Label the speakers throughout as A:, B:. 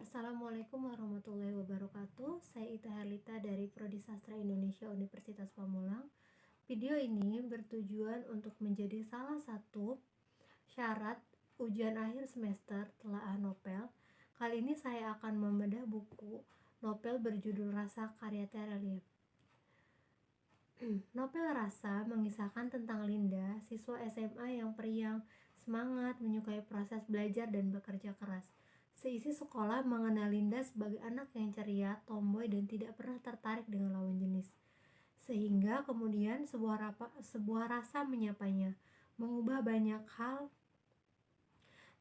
A: Assalamualaikum warahmatullahi wabarakatuh. Saya Ita Herlita dari Prodi Sastra Indonesia Universitas Pamulang. Video ini bertujuan untuk menjadi salah satu syarat ujian akhir semester telaah novel. Kali ini saya akan membedah buku novel berjudul Rasa karya Terelie. Novel Rasa mengisahkan tentang Linda, siswa SMA yang periang, semangat, menyukai proses belajar dan bekerja keras. Seisi sekolah mengenal Linda sebagai anak yang ceria, tomboy, dan tidak pernah tertarik dengan lawan jenis. Sehingga kemudian sebuah rasa menyapanya, mengubah banyak hal,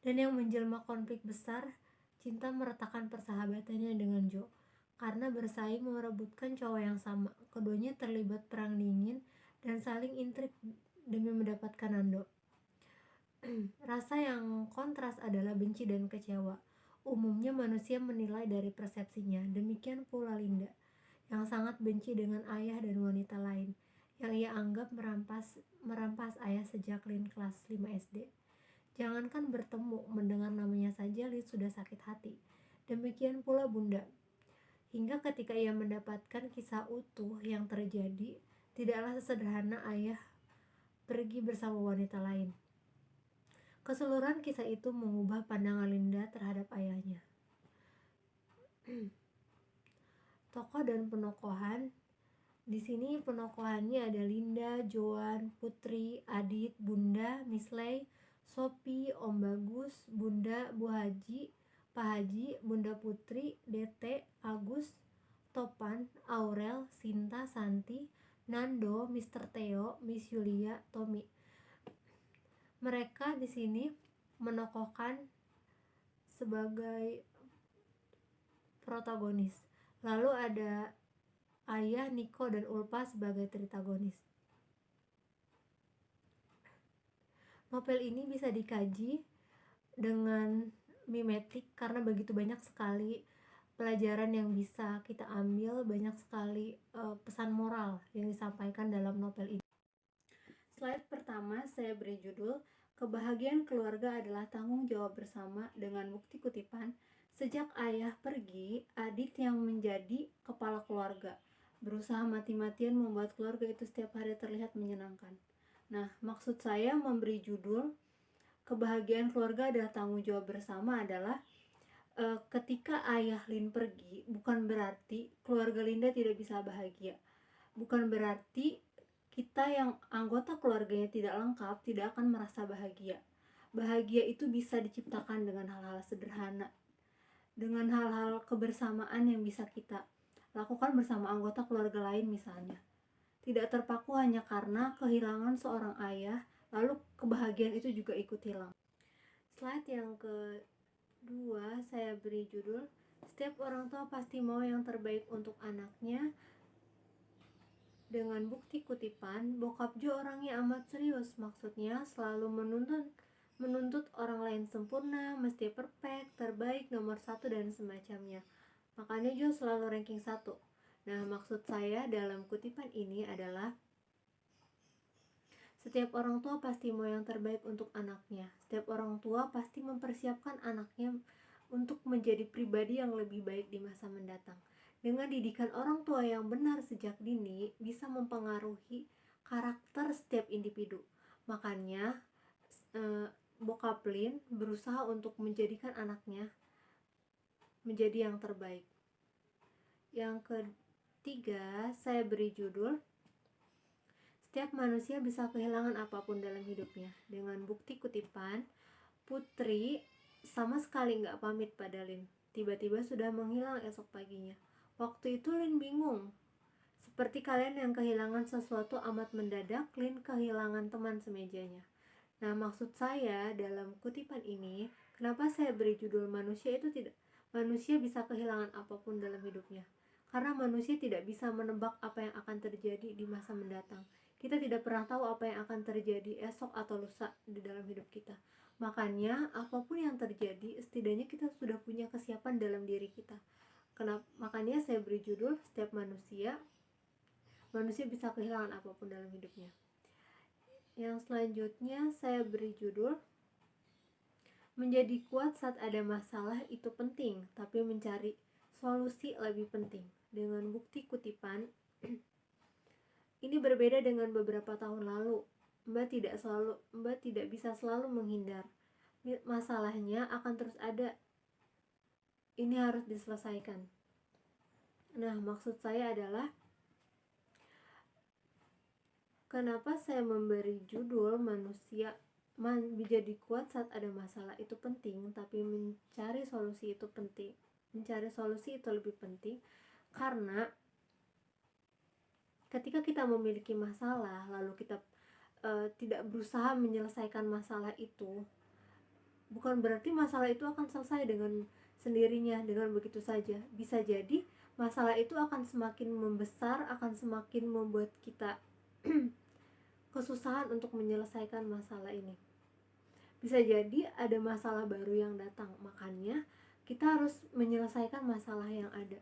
A: dan yang menjelma konflik besar, cinta meretakan persahabatannya dengan Joe. Karena bersaing merebutkan cowok yang sama, keduanya terlibat perang dingin dan saling intrik demi mendapatkan Nando. Rasa yang kontras adalah benci dan kecewa. Umumnya manusia menilai dari persepsinya, demikian pula Linda, yang sangat benci dengan ayah dan wanita lain, yang ia anggap merampas ayah sejak Lin kelas 5 SD. Jangankan bertemu, mendengar namanya saja Lin sudah sakit hati. Demikian pula Bunda. Hingga ketika ia mendapatkan kisah utuh yang terjadi, tidaklah sesederhana ayah pergi bersama wanita lain. Keseluruhan kisah itu mengubah pandangan Linda terhadap ayahnya. Tokoh dan penokohan. Di sini penokohannya ada Linda, Joan, Putri, Adit, Bunda, Misley, Sophie, Om Bagus, Bunda, Bu Haji, Pak Haji, Bunda Putri, DT, Agus, Topan, Aurel, Sinta, Santi, Nando, Mr. Theo, Miss Yulia, Tommy. Mereka di sini menokohkan sebagai protagonis. Lalu ada Ayah, Niko, dan Ulpa sebagai tritagonis. Novel ini bisa dikaji dengan mimetik karena begitu banyak sekali pelajaran yang bisa kita ambil, banyak sekali pesan moral yang disampaikan dalam novel ini. Slide pertama saya beri judul Kebahagiaan keluarga adalah tanggung jawab bersama dengan bukti kutipan. Sejak ayah pergi, Adit yang menjadi kepala keluarga berusaha mati-matian membuat keluarga itu setiap hari terlihat menyenangkan. Nah, maksud saya memberi judul Kebahagiaan keluarga adalah tanggung jawab bersama adalah ketika ayah Lin pergi, bukan berarti keluarga Linda tidak bisa bahagia. Bukan berarti kita yang anggota keluarganya tidak lengkap tidak akan merasa bahagia. Bahagia itu bisa diciptakan dengan hal-hal sederhana, dengan hal-hal kebersamaan yang bisa kita lakukan bersama anggota keluarga lain misalnya. Tidak terpaku hanya karena kehilangan seorang ayah, lalu kebahagiaan itu juga ikut hilang. Slide yang kedua saya beri judul Setiap orang tua pasti mau yang terbaik untuk anaknya. Dengan bukti kutipan, bokap Jo orangnya amat serius, maksudnya selalu menuntut orang lain sempurna, mesti perfect, terbaik, nomor 1 dan semacamnya. Makanya Jo selalu ranking 1. Nah, maksud saya dalam kutipan ini adalah setiap orang tua pasti mau yang terbaik untuk anaknya. Setiap orang tua pasti mempersiapkan anaknya untuk menjadi pribadi yang lebih baik di masa mendatang. Dengan didikan orang tua yang benar sejak dini bisa mempengaruhi karakter setiap individu. Makanya bokap Lin berusaha untuk menjadikan anaknya menjadi yang terbaik. Yang ketiga saya beri judul Setiap manusia bisa kehilangan apapun dalam hidupnya. Dengan bukti kutipan, Putri sama sekali gak pamit pada Lin. Tiba-tiba sudah menghilang esok paginya. Waktu itu Lin bingung. Seperti kalian yang kehilangan sesuatu amat mendadak, Lin kehilangan teman semejanya. Nah, maksud saya dalam kutipan ini, kenapa saya beri judul manusia bisa kehilangan apapun dalam hidupnya. Karena manusia tidak bisa menebak apa yang akan terjadi di masa mendatang. Kita tidak pernah tahu apa yang akan terjadi esok atau lusa di dalam hidup kita. Makanya apapun yang terjadi, setidaknya kita sudah punya kesiapan dalam diri kita. Makanya saya beri judul Setiap manusia bisa kehilangan apapun dalam hidupnya. Yang selanjutnya saya beri judul Menjadi kuat saat ada masalah itu penting, tapi mencari solusi lebih penting. Dengan bukti kutipan, ini berbeda dengan beberapa tahun lalu. Mbak tidak bisa selalu menghindar. Masalahnya akan terus ada. Ini harus diselesaikan. Nah, maksud saya adalah kenapa saya memberi judul menjadi kuat saat ada masalah itu penting, tapi mencari solusi itu penting. Mencari solusi itu lebih penting karena ketika kita memiliki masalah lalu kita tidak berusaha menyelesaikan masalah itu, bukan berarti masalah itu akan selesai dengan sendirinya, dengan begitu saja. Bisa jadi masalah itu akan semakin membesar, akan semakin membuat kita kesusahan untuk menyelesaikan masalah ini. Bisa jadi ada masalah baru yang datang, makanya kita harus menyelesaikan masalah yang ada,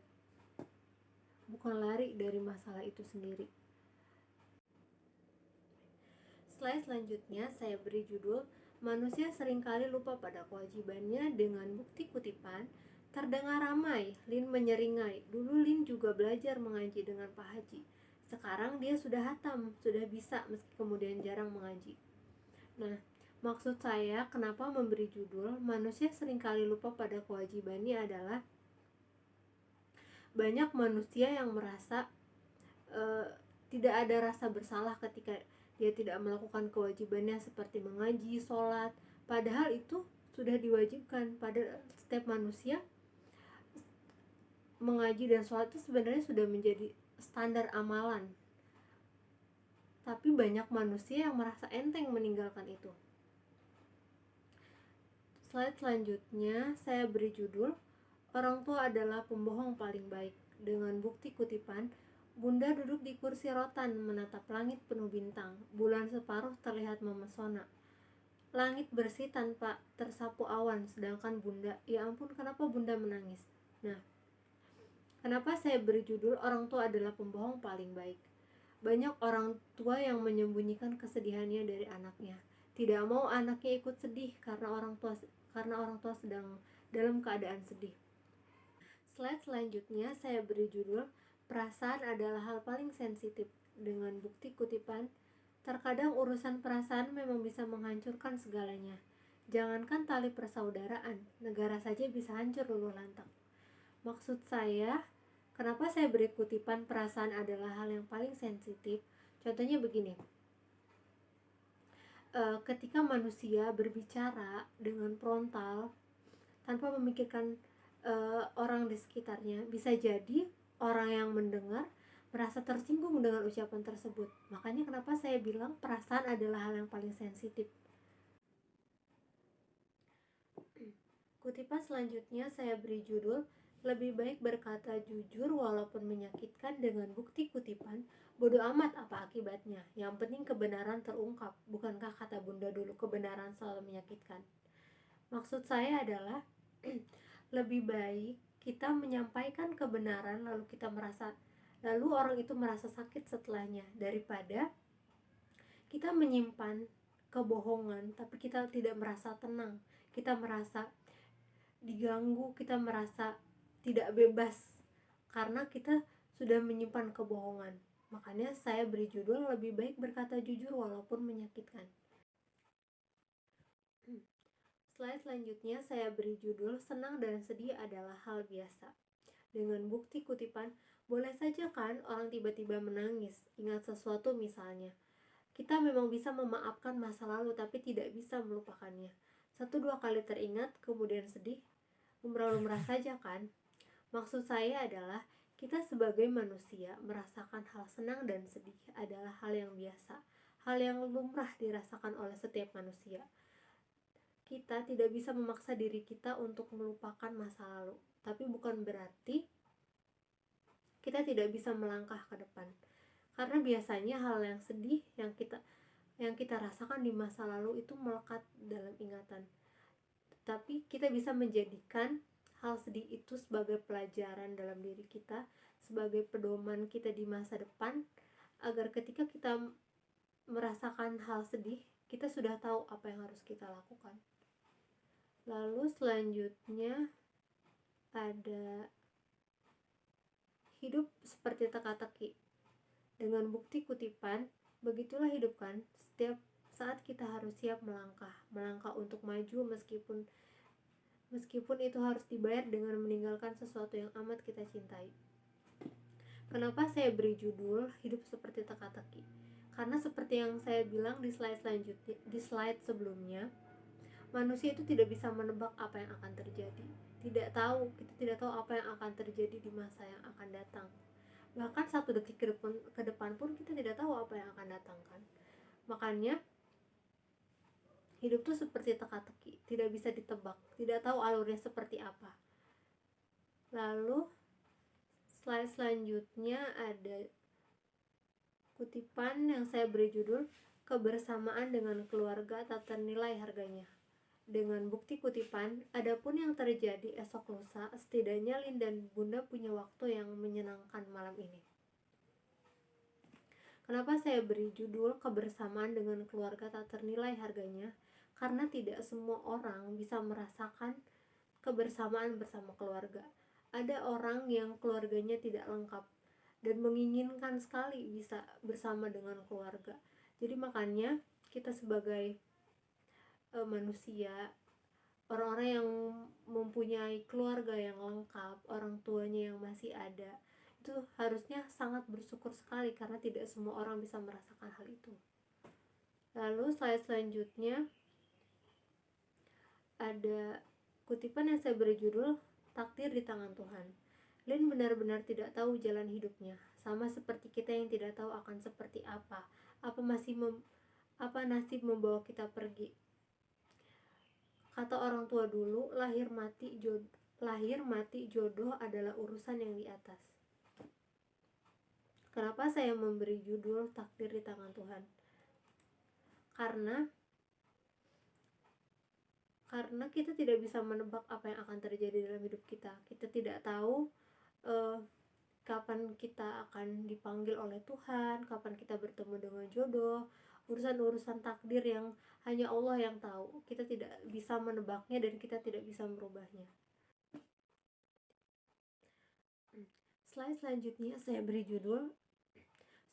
A: bukan lari dari masalah itu sendiri. Slide selanjutnya saya beri judul Manusia seringkali lupa pada kewajibannya. Dengan bukti kutipan, terdengar ramai. Lin menyeringai. Dulu Lin juga belajar mengaji dengan Pak Haji. Sekarang dia sudah hatam, sudah bisa meski kemudian jarang mengaji. Nah, maksud saya kenapa memberi judul Manusia seringkali lupa pada kewajibannya adalah banyak manusia yang merasa tidak ada rasa bersalah ketika dia tidak melakukan kewajibannya seperti mengaji, sholat, padahal itu sudah diwajibkan pada setiap manusia. Mengaji dan sholat itu sebenarnya sudah menjadi standar amalan, tapi banyak manusia yang merasa enteng meninggalkan itu. Slide selanjutnya saya beri judul Orang tua adalah pembohong paling baik. Dengan bukti kutipan, Bunda duduk di kursi rotan menatap langit penuh bintang. Bulan separuh terlihat memesona. Langit bersih tanpa tersapu awan, sedangkan Bunda, ya ampun kenapa Bunda menangis? Nah, kenapa saya beri judul Orang tua adalah pembohong paling baik? Banyak orang tua yang menyembunyikan kesedihannya dari anaknya. Tidak mau anaknya ikut sedih karena orang tua sedang dalam keadaan sedih. Slide selanjutnya saya beri judul Perasaan adalah hal paling sensitif. Dengan bukti kutipan, terkadang urusan perasaan memang bisa menghancurkan segalanya. Jangankan tali persaudaraan, negara saja bisa hancur luluh lantak. Maksud saya, kenapa saya beri kutipan perasaan adalah hal yang paling sensitif? Contohnya begini, ketika manusia berbicara dengan frontal tanpa memikirkan orang di sekitarnya, bisa jadi orang yang mendengar merasa tersinggung dengan ucapan tersebut. Makanya kenapa saya bilang perasaan adalah hal yang paling sensitif. Kutipan selanjutnya saya beri judul Lebih baik berkata jujur walaupun menyakitkan. Dengan bukti kutipan, bodoh amat apa akibatnya, yang penting kebenaran terungkap. Bukankah kata Bunda dulu kebenaran selalu menyakitkan? Maksud saya adalah lebih baik kita menyampaikan kebenaran lalu orang itu merasa sakit setelahnya, daripada kita menyimpan kebohongan tapi kita tidak merasa tenang, kita merasa diganggu, kita merasa tidak bebas karena kita sudah menyimpan kebohongan. Makanya saya beri judul Lebih baik berkata jujur walaupun menyakitkan. Slide selanjutnya saya beri judul Senang dan sedih adalah hal biasa. Dengan bukti kutipan, boleh saja kan orang tiba-tiba menangis, ingat sesuatu misalnya. Kita memang bisa memaafkan masa lalu tapi tidak bisa melupakannya. 1-2 kali teringat, kemudian sedih, lumrah-lumrah saja kan? Maksud saya adalah kita sebagai manusia merasakan hal senang dan sedih adalah hal yang biasa, hal yang lumrah dirasakan oleh setiap manusia. Kita tidak bisa memaksa diri kita untuk melupakan masa lalu, tapi bukan berarti kita tidak bisa melangkah ke depan. Karena biasanya hal yang sedih yang kita rasakan di masa lalu itu melekat dalam ingatan. Tapi kita bisa menjadikan hal sedih itu sebagai pelajaran dalam diri kita, sebagai pedoman kita di masa depan, agar ketika kita merasakan hal sedih, kita sudah tahu apa yang harus kita lakukan. Lalu selanjutnya ada hidup seperti teka-teki. Dengan bukti kutipan, begitulah hidup kan. Setiap saat kita harus siap melangkah untuk maju meskipun itu harus dibayar dengan meninggalkan sesuatu yang amat kita cintai. Kenapa saya beri judul hidup seperti teka-teki? Karena seperti yang saya bilang di slide sebelumnya, manusia itu tidak bisa menebak apa yang akan terjadi. Kita tidak tahu apa yang akan terjadi di masa yang akan datang. Bahkan 1 detik ke depan pun kita tidak tahu apa yang akan datang kan. Makanya hidup tuh seperti teka-teki, tidak bisa ditebak, tidak tahu alurnya seperti apa. Lalu slide selanjutnya ada kutipan yang saya beri judul kebersamaan dengan keluarga tak ternilai harganya. Dengan bukti kutipan, adapun yang terjadi esok lusa, setidaknya Lin dan Bunda punya waktu yang menyenangkan malam ini. Kenapa saya beri judul kebersamaan dengan keluarga tak ternilai harganya? Karena tidak semua orang bisa merasakan kebersamaan bersama keluarga. Ada orang yang keluarganya tidak lengkap dan menginginkan sekali bisa bersama dengan keluarga. Jadi makanya kita sebagai manusia, orang-orang yang mempunyai keluarga yang lengkap, orang tuanya yang masih ada, itu harusnya sangat bersyukur sekali karena tidak semua orang bisa merasakan hal itu. Lalu slide selanjutnya ada kutipan yang saya beri judul takdir di tangan Tuhan. Lin benar-benar tidak tahu jalan hidupnya, sama seperti kita yang tidak tahu akan seperti apa nasib membawa kita pergi. Kata orang tua dulu, lahir mati jodoh adalah urusan yang di atas. Kenapa saya memberi judul takdir di tangan Tuhan? Karena kita tidak bisa menebak apa yang akan terjadi dalam hidup kita. Kita tidak tahu kapan kita akan dipanggil oleh Tuhan, kapan kita bertemu dengan jodoh, urusan-urusan takdir yang hanya Allah yang tahu. Kita tidak bisa menebaknya dan kita tidak bisa merubahnya. Slide selanjutnya saya beri judul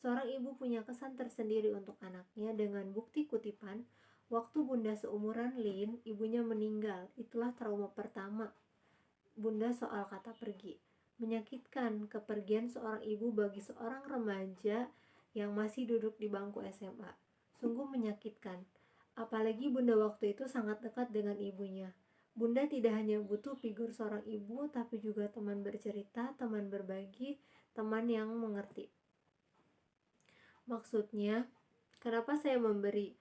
A: seorang ibu punya kesan tersendiri untuk anaknya dengan bukti kutipan. Waktu Bunda seumuran Lin, ibunya meninggal. Itulah trauma pertama Bunda soal kata pergi. Menyakitkan kepergian seorang ibu bagi seorang remaja yang masih duduk di bangku SMA. Sungguh menyakitkan. Apalagi Bunda waktu itu sangat dekat dengan ibunya. Bunda tidak hanya butuh figur seorang ibu, tapi juga teman bercerita, teman berbagi, teman yang mengerti. Maksudnya, kenapa saya memberi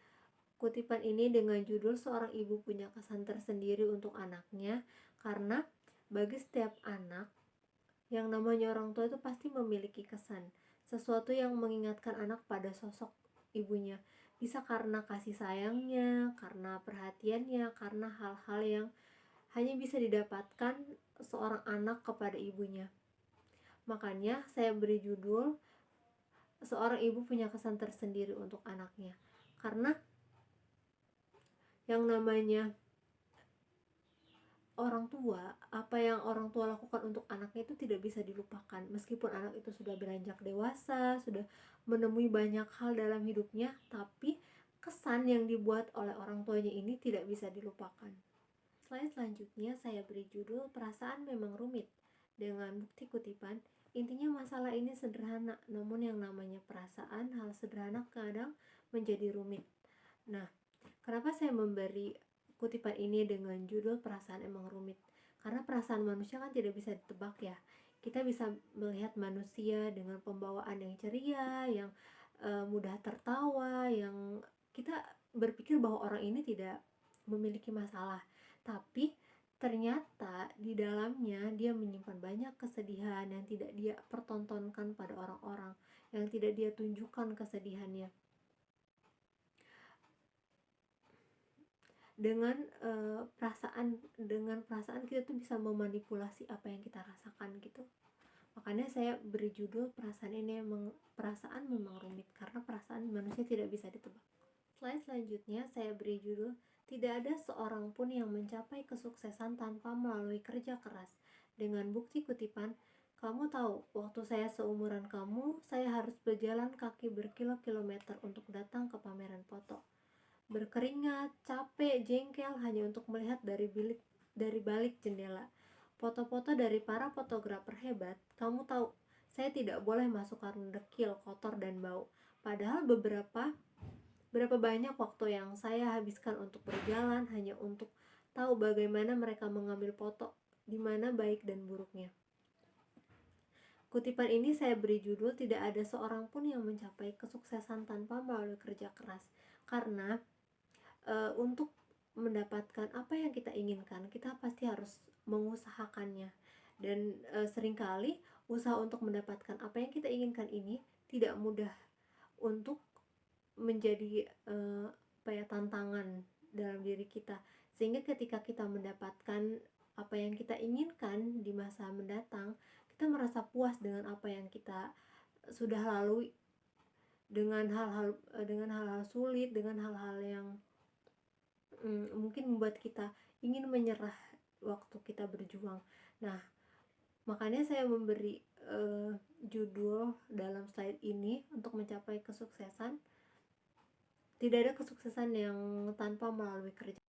A: kutipan ini dengan judul seorang ibu punya kesan tersendiri untuk anaknya? Karena bagi setiap anak, yang namanya orang tua itu pasti memiliki kesan, sesuatu yang mengingatkan anak pada sosok ibunya. Bisa karena kasih sayangnya, karena perhatiannya, karena hal-hal yang hanya bisa didapatkan seorang anak kepada ibunya. Makanya saya beri judul seorang ibu punya kesan tersendiri untuk anaknya. Karena yang namanya orang tua, apa yang orang tua lakukan untuk anaknya itu tidak bisa dilupakan. Meskipun anak itu sudah beranjak dewasa, sudah menemui banyak hal dalam hidupnya, tapi kesan yang dibuat oleh orang tuanya ini tidak bisa dilupakan. Slide selanjutnya saya beri judul perasaan memang rumit. Dengan bukti kutipan, intinya masalah ini sederhana, namun yang namanya perasaan, hal sederhana kadang menjadi rumit. Nah, kenapa saya memberi kutipan ini dengan judul perasaan emang rumit? Karena perasaan manusia kan tidak bisa ditebak ya. Kita bisa melihat manusia dengan pembawaan yang ceria, yang mudah tertawa, yang kita berpikir bahwa orang ini tidak memiliki masalah. Tapi ternyata di dalamnya dia menyimpan banyak kesedihan yang tidak dia pertontonkan pada orang-orang, yang tidak dia tunjukkan kesedihannya. Dengan perasaan kita tuh bisa memanipulasi apa yang kita rasakan gitu. Makanya saya beri judul perasaan memang rumit, karena perasaan manusia tidak bisa ditebak. Slide selanjutnya saya beri judul Tidak ada seorang pun yang mencapai kesuksesan tanpa melalui kerja keras. Dengan bukti kutipan, kamu tahu, waktu saya seumuran kamu, saya harus berjalan kaki berkilo-kilometer untuk datang ke pameran foto. Berkeringat, capek, jengkel hanya untuk melihat dari balik jendela foto-foto dari para fotografer hebat. Kamu tahu, saya tidak boleh masuk karena dekil, kotor, dan bau. Padahal berapa banyak waktu yang saya habiskan untuk berjalan hanya untuk tahu bagaimana mereka mengambil foto, di mana baik dan buruknya. Kutipan ini saya beri judul "Tidak ada seorang pun yang mencapai kesuksesan tanpa melalui kerja keras". Karena untuk mendapatkan apa yang kita inginkan, kita pasti harus mengusahakannya. Dan seringkali usaha untuk mendapatkan apa yang kita inginkan ini tidak mudah untuk menjadi tantangan dalam diri kita, sehingga ketika kita mendapatkan apa yang kita inginkan di masa mendatang, kita merasa puas dengan apa yang kita sudah lalui, dengan hal-hal sulit, dengan hal-hal yang mungkin membuat kita ingin menyerah waktu kita berjuang. Nah, makanya saya memberi judul dalam slide ini untuk mencapai kesuksesan. Tidak ada kesuksesan yang tanpa melalui kerja.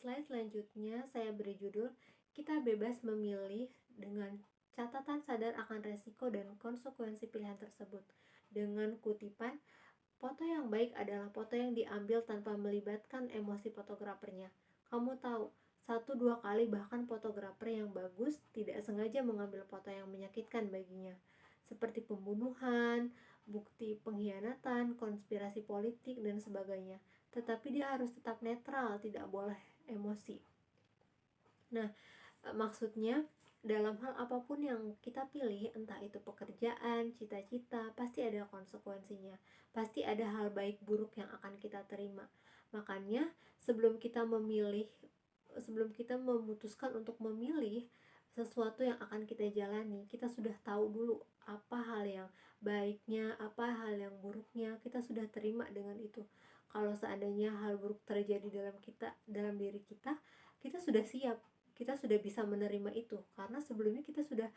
A: Slide selanjutnya saya beri judul "Kita bebas memilih dengan catatan sadar akan resiko dan konsekuensi pilihan tersebut". Dengan kutipan, foto yang baik adalah foto yang diambil tanpa melibatkan emosi fotografernya. Kamu tahu, 1-2 kali bahkan fotografer yang bagus tidak sengaja mengambil foto yang menyakitkan baginya, seperti pembunuhan, bukti pengkhianatan, konspirasi politik, dan sebagainya. Tetapi dia harus tetap netral, tidak boleh emosi. Nah, maksudnya dalam hal apapun yang kita pilih, entah itu pekerjaan, cita-cita, pasti ada konsekuensinya. Pasti ada hal baik buruk yang akan kita terima. Makanya sebelum kita memutuskan untuk memilih sesuatu yang akan kita jalani, kita sudah tahu dulu apa hal yang baiknya, apa hal yang buruknya, kita sudah terima dengan itu. Kalau seandainya hal buruk terjadi dalam diri kita, kita sudah siap, kita sudah bisa menerima itu, karena sebelumnya kita sudah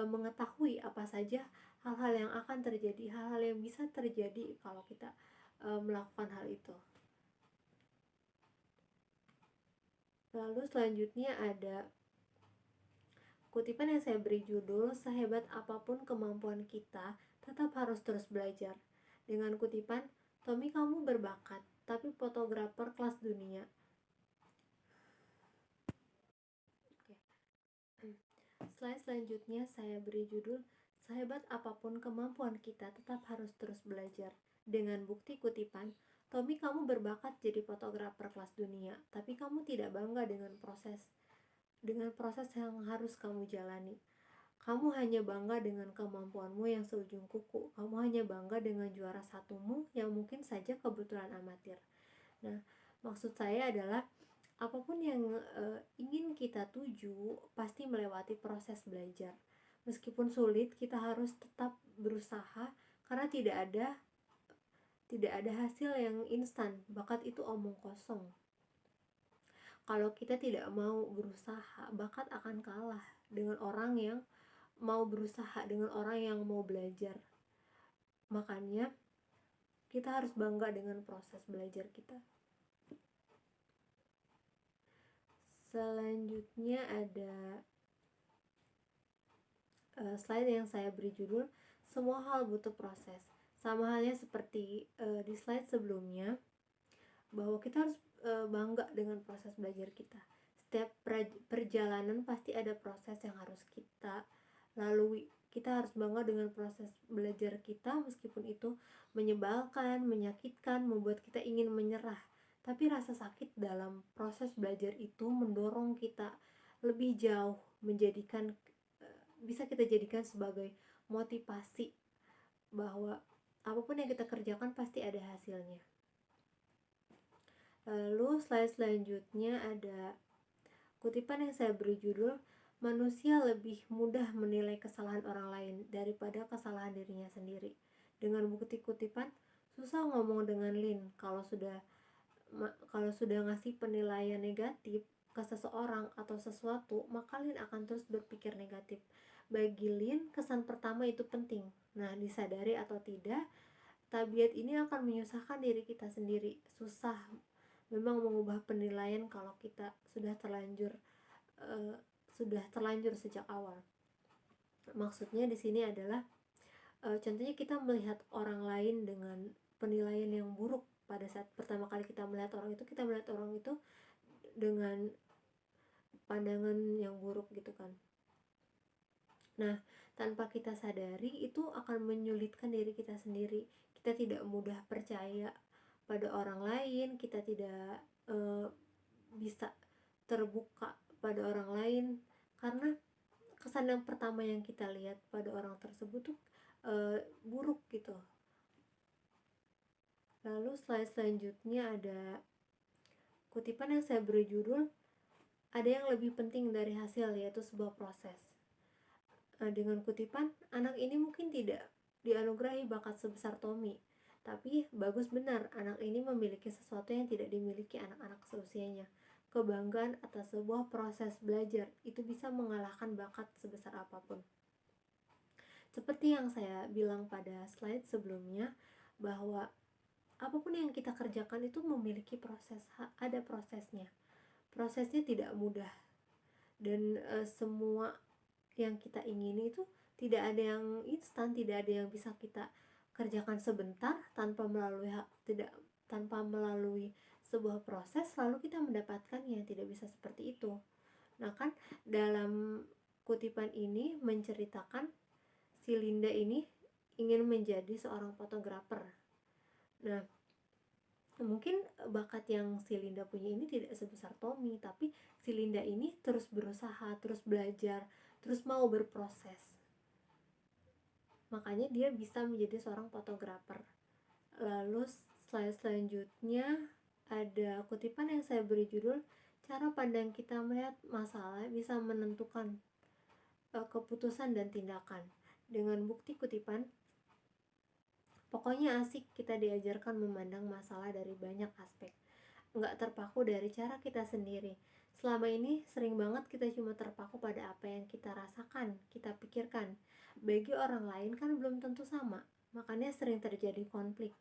A: mengetahui apa saja hal-hal yang akan terjadi, hal-hal yang bisa terjadi kalau kita melakukan hal itu. Lalu selanjutnya ada kutipan yang saya beri judul "Sehebat apapun kemampuan kita, tetap harus terus belajar". Dengan kutipan, Tommy, kamu berbakat, tapi fotografer kelas dunia. Slide selanjutnya saya beri judul "Sehebat apapun kemampuan kita, tetap harus terus belajar". Dengan bukti kutipan, Tommy, kamu berbakat jadi fotografer kelas dunia, tapi kamu tidak bangga dengan proses yang harus kamu jalani. Kamu hanya bangga dengan kemampuanmu yang seujung kuku. Kamu hanya bangga dengan juara satumu yang mungkin saja kebetulan amatir. Nah, maksud saya adalah apapun yang ingin kita tuju pasti melewati proses belajar. Meskipun sulit, kita harus tetap berusaha, karena tidak ada hasil yang instan. Bakat itu omong kosong. Kalau kita tidak mau berusaha, bakat akan kalah dengan orang yang mau berusaha, dengan orang yang mau belajar. Makanya kita harus bangga dengan proses belajar kita. Selanjutnya ada slide yang saya beri judul "Semua hal butuh proses". Sama halnya seperti di slide sebelumnya, bahwa kita harus bangga dengan proses belajar kita. Setiap perjalanan pasti ada proses yang harus kita lalui. Kita harus bangga dengan proses belajar kita, meskipun itu menyebalkan, menyakitkan, membuat kita ingin menyerah. Tapi rasa sakit dalam proses belajar itu mendorong kita lebih jauh, bisa kita jadikan sebagai motivasi bahwa apapun yang kita kerjakan pasti ada hasilnya. Lalu slide selanjutnya ada kutipan yang saya beri judul "Manusia lebih mudah menilai kesalahan orang lain daripada kesalahan dirinya sendiri". Dengan bukti kutipan, susah ngomong dengan Lin kalau sudah kalau sudah ngasih penilaian negatif ke seseorang atau sesuatu, maka Lin akan terus berpikir negatif. Bagi Lin, kesan pertama itu penting. Nah, disadari atau tidak, tabiat ini akan menyusahkan diri kita sendiri. Susah memang mengubah penilaian kalau kita sudah terlanjur sejak awal. Maksudnya di sini adalah contohnya kita melihat orang lain dengan penilaian yang buruk. Pada saat pertama kali kita melihat orang itu dengan pandangan yang buruk gitu kan. Nah, tanpa kita sadari itu akan menyulitkan diri kita sendiri. Kita tidak mudah percaya pada orang lain, kita tidak bisa terbuka pada orang lain, karena kesan yang pertama yang kita lihat pada orang tersebut tuh buruk gitu. Lalu slide selanjutnya ada kutipan yang saya beri judul ada yang lebih penting dari hasil, yaitu sebuah proses. Dengan kutipan, anak ini mungkin tidak dianugerahi bakat sebesar Tommy, tapi bagus benar anak ini memiliki sesuatu yang tidak dimiliki anak-anak seusianya. Kebanggaan atas sebuah proses belajar itu bisa mengalahkan bakat sebesar apapun. Seperti yang saya bilang pada slide sebelumnya, bahwa apapun yang kita kerjakan itu memiliki proses, ada prosesnya. Prosesnya tidak mudah, dan semua yang kita ingini itu tidak ada yang instan, tidak ada yang bisa kita kerjakan sebentar tanpa melalui sebuah proses lalu kita mendapatkannya. Tidak bisa seperti itu. Nah kan dalam kutipan ini menceritakan si Linda ini ingin menjadi seorang fotografer. Nah, mungkin bakat yang si Linda punya ini tidak sebesar Tommy, tapi si Linda ini terus berusaha, terus belajar, terus mau berproses. Makanya dia bisa menjadi seorang fotografer. Lalu slide selanjutnya ada kutipan yang saya beri judul cara pandang kita melihat masalah bisa menentukan keputusan dan tindakan. Dengan bukti kutipan, pokoknya asik kita diajarkan memandang masalah dari banyak aspek, nggak terpaku dari cara kita sendiri. Selama ini sering banget kita cuma terpaku pada apa yang kita rasakan, kita pikirkan. Bagi orang lain kan belum tentu sama, makanya sering terjadi konflik,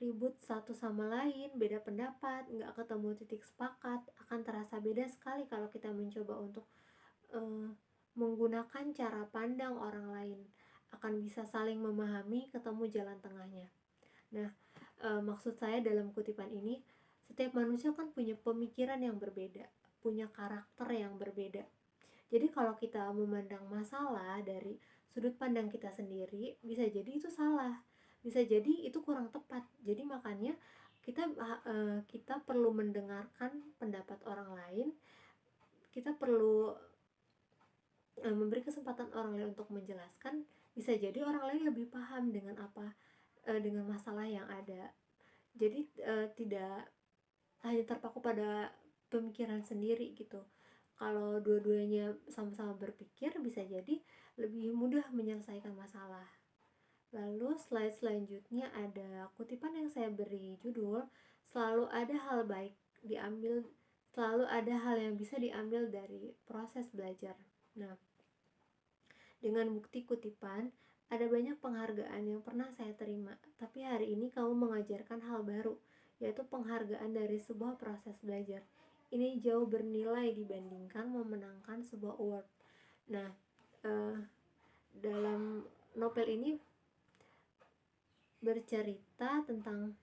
A: ribut satu sama lain, beda pendapat, nggak ketemu titik sepakat. Akan terasa beda sekali kalau kita mencoba untuk menggunakan cara pandang orang lain. Akan bisa saling memahami, ketemu jalan tengahnya. Nah, maksud saya dalam kutipan ini, setiap manusia kan punya pemikiran yang berbeda, punya karakter yang berbeda. Jadi kalau kita memandang masalah dari sudut pandang kita sendiri, bisa jadi itu salah, bisa jadi itu kurang tepat. Jadi makanya kita perlu mendengarkan pendapat orang lain, kita perlu memberi kesempatan orang lain untuk menjelaskan. Bisa jadi orang lain lebih paham dengan dengan masalah yang ada. Jadi tidak hanya terpaku pada pemikiran sendiri gitu. Kalau dua-duanya sama-sama berpikir, bisa jadi lebih mudah menyelesaikan masalah. Lalu slide selanjutnya ada kutipan yang saya beri judul selalu ada hal yang bisa diambil dari proses belajar. Nah, dengan bukti kutipan, ada banyak penghargaan yang pernah saya terima, tapi hari ini kamu mengajarkan hal baru, yaitu penghargaan dari sebuah proses belajar. Ini jauh bernilai dibandingkan memenangkan sebuah award. Nah, dalam novel ini bercerita tentang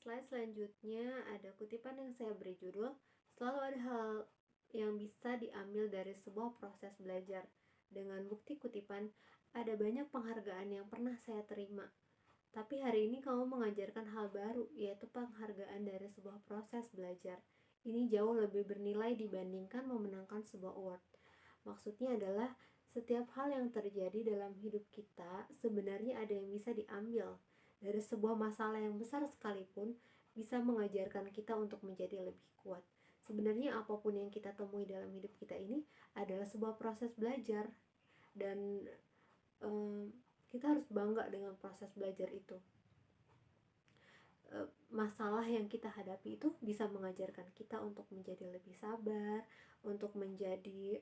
A: slide selanjutnya ada kutipan yang saya beri judul selalu ada hal yang bisa diambil dari sebuah proses belajar. Dengan bukti kutipan, ada banyak penghargaan yang pernah saya terima, tapi hari ini kamu mengajarkan hal baru, yaitu penghargaan dari sebuah proses belajar. Ini jauh lebih bernilai dibandingkan memenangkan sebuah award. Maksudnya adalah setiap hal yang terjadi dalam hidup kita sebenarnya ada yang bisa diambil. Dari sebuah masalah yang besar sekalipun bisa mengajarkan kita untuk menjadi lebih kuat. Sebenarnya apapun yang kita temui dalam hidup kita ini adalah sebuah proses belajar. Dan kita harus bangga dengan proses belajar itu. Masalah yang kita hadapi itu bisa mengajarkan kita untuk menjadi lebih sabar, untuk menjadi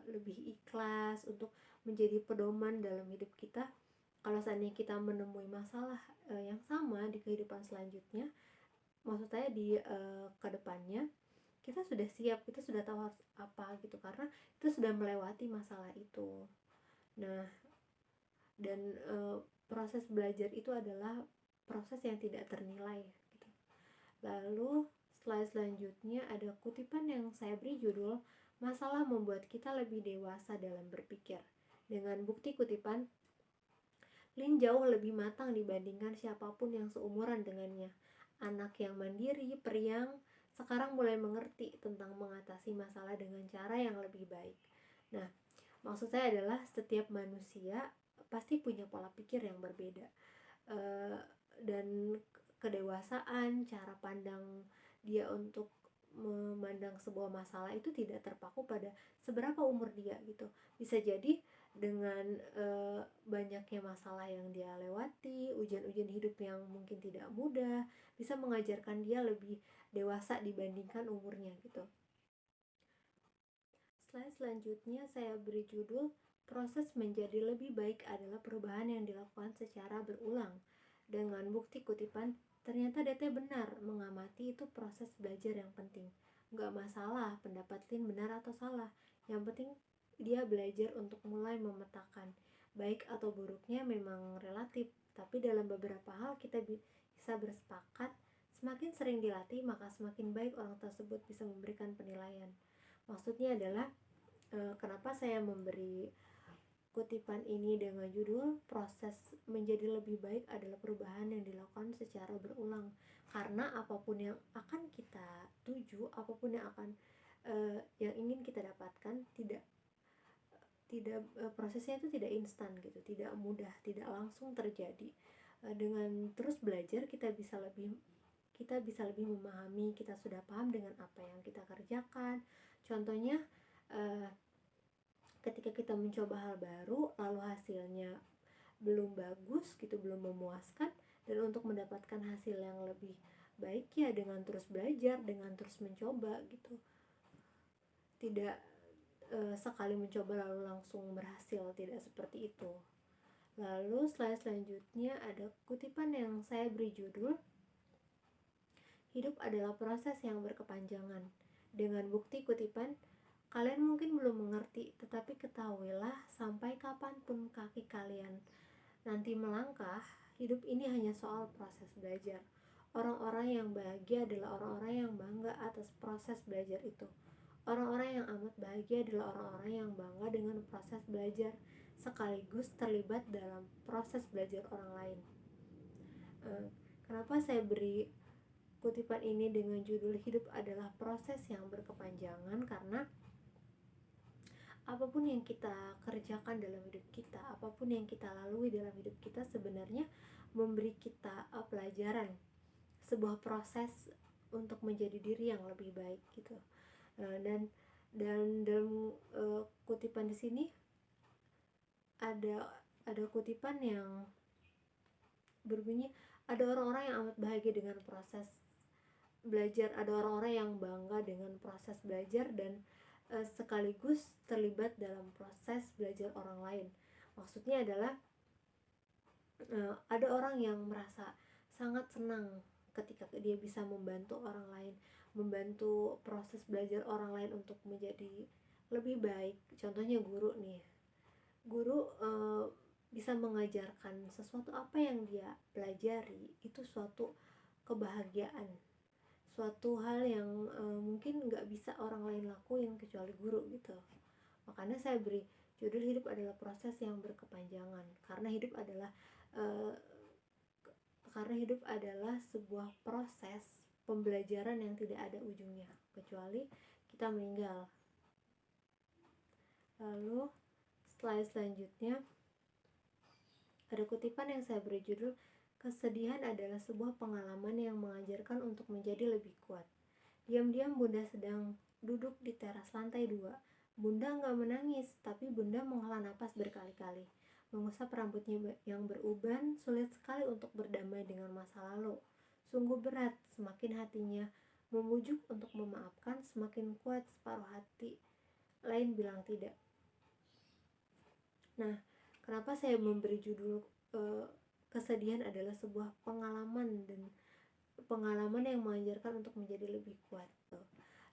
A: lebih ikhlas, untuk menjadi pedoman dalam hidup kita. Kalau seandainya kita menemui masalah yang sama di kehidupan selanjutnya, maksud saya di kedepannya, kita sudah siap, kita sudah tahu harus apa gitu, karena kita sudah melewati masalah itu. Nah, dan proses belajar itu adalah proses yang tidak ternilai gitu. Lalu slide selanjutnya ada kutipan yang saya beri judul "Masalah membuat kita lebih dewasa dalam berpikir". Dengan bukti kutipan, Lin jauh lebih matang dibandingkan siapapun yang seumuran dengannya. Anak yang mandiri, periang, sekarang mulai mengerti tentang mengatasi masalah dengan cara yang lebih baik. Nah, maksud saya adalah setiap manusia pasti punya pola pikir yang berbeda. Dan kedewasaan, cara pandang dia untuk memandang sebuah masalah itu tidak terpaku pada seberapa umur dia gitu. Bisa jadi dengan banyaknya masalah yang dia lewati, ujian-ujian hidup yang mungkin tidak mudah, bisa mengajarkan dia lebih dewasa dibandingkan umurnya gitu. Slide selanjutnya saya beri judul "Proses menjadi lebih baik adalah perubahan yang dilakukan secara berulang". Dengan bukti kutipan, ternyata DT benar, mengamati itu proses belajar yang penting. Gak masalah pendapat Lin benar atau salah, yang penting dia belajar untuk mulai memetakan. Baik atau buruknya memang relatif, tapi dalam beberapa hal kita bisa bersepakat, semakin sering dilatih maka semakin baik orang tersebut bisa memberikan penilaian. Maksudnya adalah kenapa saya memberi kutipan ini dengan judul "Proses menjadi lebih baik adalah perubahan yang dilakukan secara berulang". Karena apapun yang akan kita tuju, apapun yang akan yang ingin kita dapatkan, tidak prosesnya itu tidak instan gitu, tidak mudah, tidak langsung terjadi. Dengan terus belajar kita bisa lebih memahami, kita sudah paham dengan apa yang kita kerjakan. Contohnya ketika kita mencoba hal baru lalu hasilnya belum bagus gitu, belum memuaskan, dan untuk mendapatkan hasil yang lebih baik ya dengan terus belajar, dengan terus mencoba gitu. Tidak sekali mencoba lalu langsung berhasil, tidak seperti itu. Lalu slide selanjutnya ada kutipan yang saya beri judul "Hidup adalah proses yang berkepanjangan". Dengan bukti kutipan, kalian mungkin belum mengerti, tetapi ketahuilah sampai kapanpun kaki kalian nanti melangkah, hidup ini hanya soal proses belajar. Orang-orang yang bahagia adalah orang-orang yang bangga atas proses belajar itu. Orang-orang yang amat bahagia adalah orang-orang yang bangga dengan proses belajar, sekaligus terlibat dalam proses belajar orang lain. Kenapa saya beri kutipan ini dengan judul "Hidup adalah proses yang berkepanjangan"? Karena apapun yang kita kerjakan dalam hidup kita, apapun yang kita lalui dalam hidup kita sebenarnya memberi kita pelajaran, sebuah proses untuk menjadi diri yang lebih baik gitu. Dan dalam kutipan di sini ada kutipan yang berbunyi, ada orang-orang yang amat bahagia dengan proses belajar, ada orang-orang yang bangga dengan proses belajar dan sekaligus terlibat dalam proses belajar orang lain. Maksudnya adalah ada orang yang merasa sangat senang ketika dia bisa membantu orang lain, membantu proses belajar orang lain untuk menjadi lebih baik. Contohnya guru nih, guru bisa mengajarkan sesuatu apa yang dia pelajari, itu suatu kebahagiaan, suatu hal yang mungkin nggak bisa orang lain lakuin kecuali guru gitu. Makanya saya beri judul "Hidup adalah proses yang berkepanjangan", karena hidup adalah sebuah proses pembelajaran yang tidak ada ujungnya kecuali kita meninggal. Lalu slide selanjutnya ada kutipan yang saya beri judul "Kesedihan adalah sebuah pengalaman yang mengajarkan untuk menjadi lebih kuat". Diam-diam Bunda sedang duduk di teras lantai 2. Bunda nggak menangis, tapi Bunda menghela napas berkali-kali. Mengusap rambutnya yang beruban, sulit sekali untuk berdamai dengan masa lalu. Sungguh berat, semakin hatinya memujuk untuk memaafkan, semakin kuat separuh hati lain bilang tidak. Nah, kenapa saya memberi judul kesedihan adalah sebuah pengalaman yang mengajarkan untuk menjadi lebih kuat.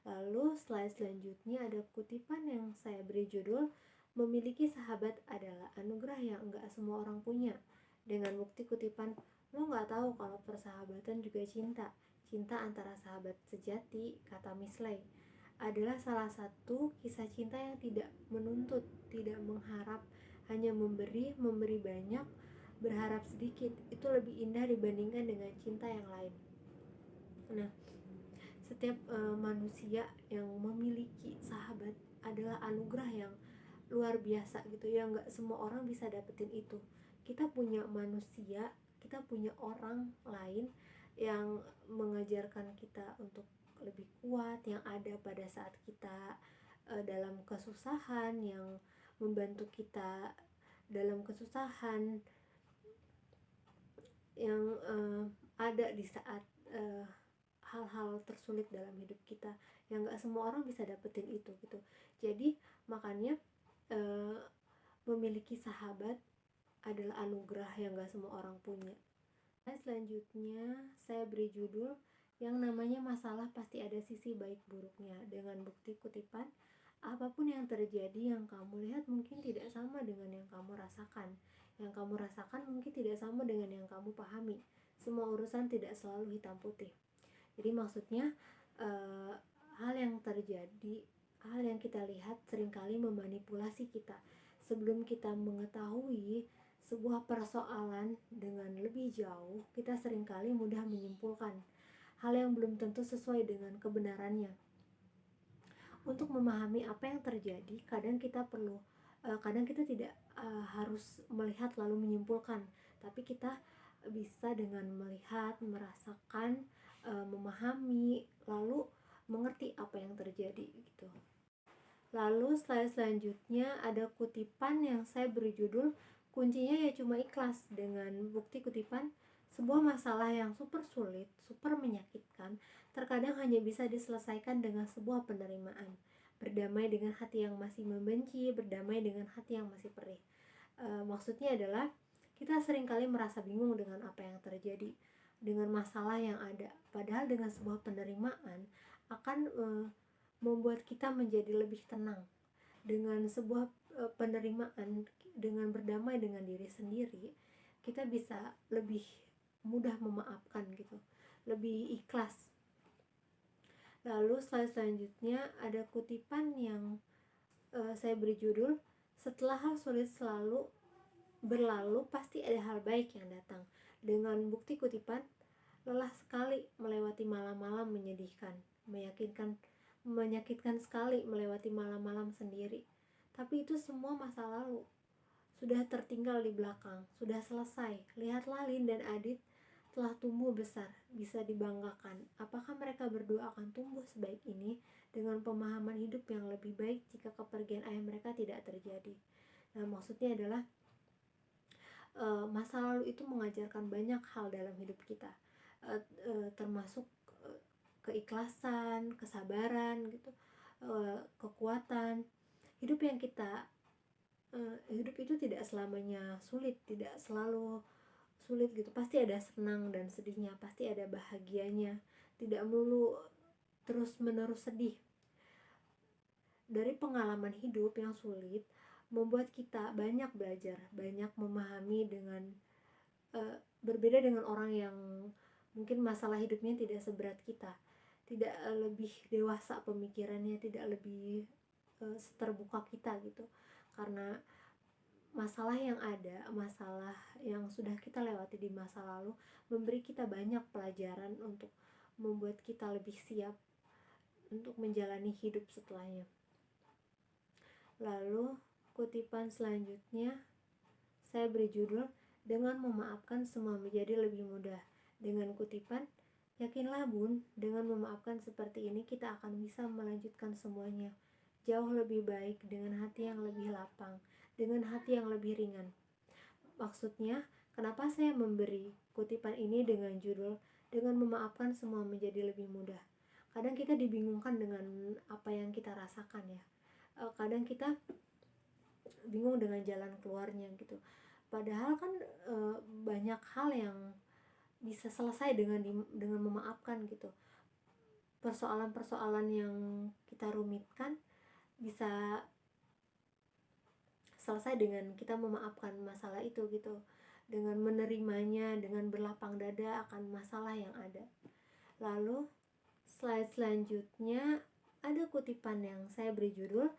A: Lalu slide selanjutnya ada kutipan yang saya beri judul memiliki sahabat adalah anugerah yang enggak semua orang punya. Dengan bukti kutipan, lo gak tahu kalau persahabatan juga cinta. Cinta antara sahabat sejati, kata Miss Lay, adalah salah satu kisah cinta yang tidak menuntut, tidak mengharap, hanya memberi banyak, berharap sedikit. Itu lebih indah dibandingkan dengan cinta yang lain. Nah, setiap manusia yang memiliki sahabat adalah anugerah yang luar biasa gitu ya, nggak semua orang bisa dapetin itu. Kita punya manusia, kita punya orang lain yang mengajarkan kita untuk lebih kuat, yang ada pada saat kita dalam kesusahan, yang membantu kita dalam kesusahan, yang ada di saat hal-hal tersulit dalam hidup kita, yang nggak semua orang bisa dapetin itu gitu. Jadi makanya memiliki sahabat adalah anugerah yang gak semua orang punya. Selanjutnya saya beri judul yang namanya masalah pasti ada sisi baik buruknya. Dengan bukti kutipan, apapun yang terjadi yang kamu lihat mungkin tidak sama dengan yang kamu rasakan. Yang kamu rasakan mungkin tidak sama dengan yang kamu pahami. Semua urusan tidak selalu hitam putih. Jadi maksudnya hal yang terjadi, hal yang kita lihat seringkali memanipulasi kita. Sebelum kita mengetahui sebuah persoalan dengan lebih jauh, kita seringkali mudah menyimpulkan hal yang belum tentu sesuai dengan kebenarannya. Untuk memahami apa yang terjadi, kadang kita tidak harus melihat lalu menyimpulkan, tapi kita bisa dengan melihat, merasakan, memahami, lalu mengerti apa yang terjadi gitu. Lalu slide selanjutnya ada kutipan yang saya beri judul kuncinya ya cuma ikhlas. Dengan bukti kutipan, sebuah masalah yang super sulit, super menyakitkan, terkadang hanya bisa diselesaikan dengan sebuah penerimaan. Berdamai dengan hati yang masih membenci, berdamai dengan hati yang masih perih. Maksudnya adalah kita seringkali merasa bingung dengan apa yang terjadi, dengan masalah yang ada. Padahal dengan sebuah penerimaan akan membuat kita menjadi lebih tenang. Dengan sebuah penerimaan, dengan berdamai dengan diri sendiri, kita bisa lebih mudah memaafkan gitu, lebih ikhlas. Lalu slide selanjutnya ada kutipan yang saya beri judul setelah hal sulit selalu berlalu, pasti ada hal baik yang datang. Dengan bukti kutipan, lelah sekali melewati malam-malam menyedihkan, menyakitkan sekali melewati malam-malam sendiri. Tapi itu semua masa lalu, sudah tertinggal di belakang, sudah selesai. Lihatlah Lin dan Adit telah tumbuh besar, bisa dibanggakan. Apakah mereka berdua akan tumbuh sebaik ini dengan pemahaman hidup yang lebih baik jika kepergian ayah mereka tidak terjadi? Nah, maksudnya adalah masa lalu itu mengajarkan banyak hal dalam hidup kita, termasuk keikhlasan, kesabaran gitu, kekuatan. Hidup itu tidak selamanya sulit, tidak selalu sulit gitu. Pasti ada senang dan sedihnya, pasti ada bahagianya, tidak melulu terus menerus sedih. Dari pengalaman hidup yang sulit membuat kita banyak belajar, banyak memahami dengan berbeda dengan orang yang mungkin masalah hidupnya tidak seberat kita, tidak lebih dewasa pemikirannya, tidak lebih terbuka kita gitu. Karena masalah yang ada, masalah yang sudah kita lewati di masa lalu memberi kita banyak pelajaran untuk membuat kita lebih siap untuk menjalani hidup setelahnya. Lalu kutipan selanjutnya saya beri judul dengan memaafkan semua menjadi lebih mudah. Dengan kutipan, yakinlah bun, dengan memaafkan seperti ini kita akan bisa melanjutkan semuanya jauh lebih baik, dengan hati yang lebih lapang, dengan hati yang lebih ringan. Maksudnya, kenapa saya memberi kutipan ini dengan judul "Dengan Memaafkan Semua Menjadi Lebih Mudah"? Kadang kita dibingungkan dengan apa yang kita rasakan ya. Kadang kita bingung dengan jalan keluarnya gitu. Padahal kan banyak hal yang bisa selesai dengan memaafkan gitu. Persoalan-persoalan yang kita rumitkan bisa selesai dengan kita memaafkan masalah itu gitu, dengan menerimanya, dengan berlapang dada akan masalah yang ada. Lalu slide selanjutnya ada kutipan yang saya beri judul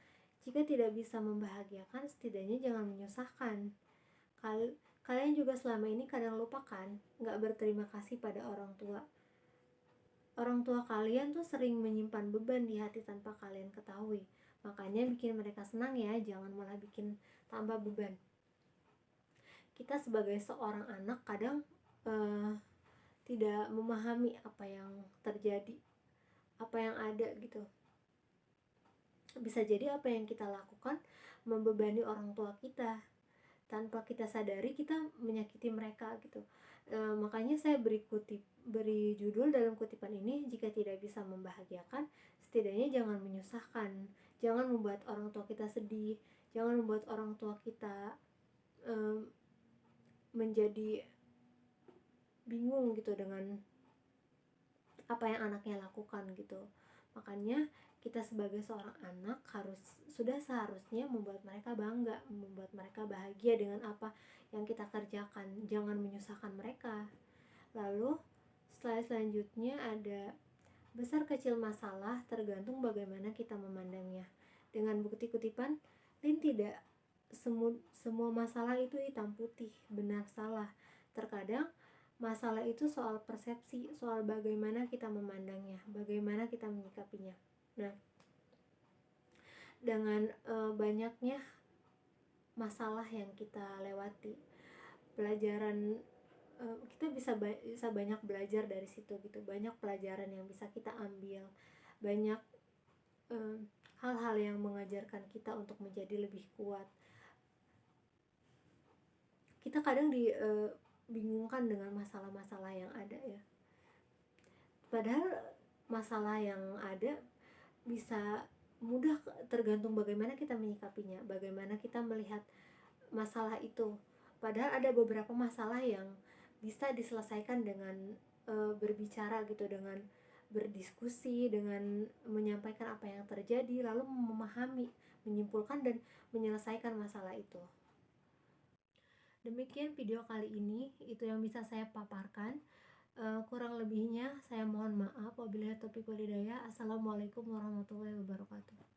A: "Jika tidak bisa membahagiakan, setidaknya jangan menyusahkan". Kalian juga selama ini kadang lupakan gak berterima kasih pada orang tua. Orang tua kalian tuh sering menyimpan beban di hati tanpa kalian ketahui. Makanya bikin mereka senang ya, jangan malah bikin tambah beban. Kita sebagai seorang anak kadang tidak memahami apa yang terjadi, apa yang ada gitu. Bisa jadi apa yang kita lakukan membebani orang tua kita. Tanpa kita sadari kita menyakiti mereka gitu. Makanya saya beri judul dalam kutipan ini, "Jika tidak bisa membahagiakan, setidaknya jangan menyusahkan". Jangan membuat orang tua kita sedih, jangan membuat orang tua kita menjadi bingung gitu dengan apa yang anaknya lakukan gitu. Makanya kita sebagai seorang anak sudah seharusnya membuat mereka bangga, membuat mereka bahagia dengan apa yang kita kerjakan, jangan menyusahkan mereka. Lalu slide selanjutnya ada besar kecil masalah tergantung bagaimana kita memandangnya. Dengan bukti kutipan, Lin tidak semua masalah itu hitam putih, benar salah. Terkadang masalah itu soal persepsi, soal bagaimana kita memandangnya, bagaimana kita menyikapinya. Nah, dengan banyaknya masalah yang kita lewati, pelajaran kita bisa banyak belajar dari situ gitu. Banyak pelajaran yang bisa kita ambil, banyak hal-hal yang mengajarkan kita untuk menjadi lebih kuat. Kita kadang dibingungkan dengan masalah-masalah yang ada ya. Padahal masalah yang ada bisa mudah, tergantung bagaimana kita menyikapinya, bagaimana kita melihat masalah itu. Padahal ada beberapa masalah yang bisa diselesaikan dengan berbicara gitu, dengan berdiskusi, dengan menyampaikan apa yang terjadi, lalu memahami, menyimpulkan dan menyelesaikan masalah itu. Demikian video kali ini, itu yang bisa saya paparkan. Kurang lebihnya saya mohon maaf. Wabillahi taufiq wal hidayah. Assalamualaikum warahmatullahi wabarakatuh.